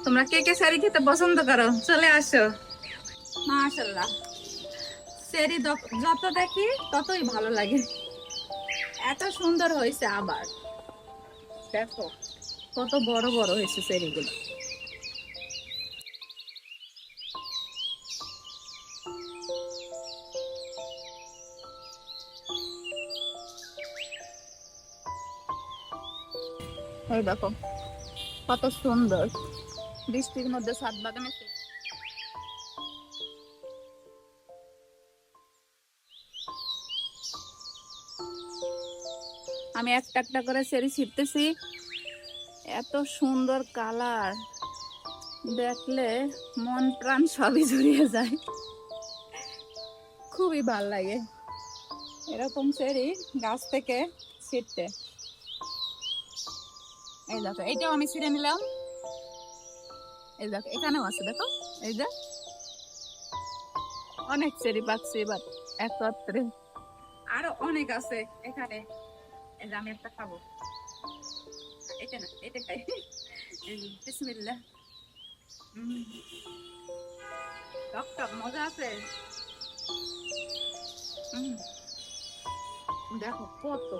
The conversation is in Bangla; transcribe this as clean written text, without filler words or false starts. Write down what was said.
তোমরা কে কে সেরি খেতে পছন্দ করো চলে আসো। মাশাআল্লাহ, সেরি যত দেখি ততই ভালো লাগে, এত সুন্দর হয়েছে। আবার দেখো কত বড় বড় হয়েছে সেরিগুলো। এই দেখো কত সুন্দর, বৃষ্টির মধ্যে ছাদ বাগানে। আমি একটা একটা করে সেরি ছিটতেছি, এত সুন্দর কালার, দেখলে মন প্রাণ সবই জুড়িয়ে যায়, খুবই ভাল লাগে এরকম সেরি গাছ থেকে ছিটতে। এই দেখো এইটাও আমি ছিঁড়ে নিলাম, এই দেখো এখানেও আছে, দেখো এই যে অনেক সেরি পাচ্ছি এবার একত্রে, আরো অনেক আছে এখানে। এই যে আমি একটা খাবো, এটা না এটা খাই। বিসমিল্লাহ। টক টক মজা আছে। দেখো কত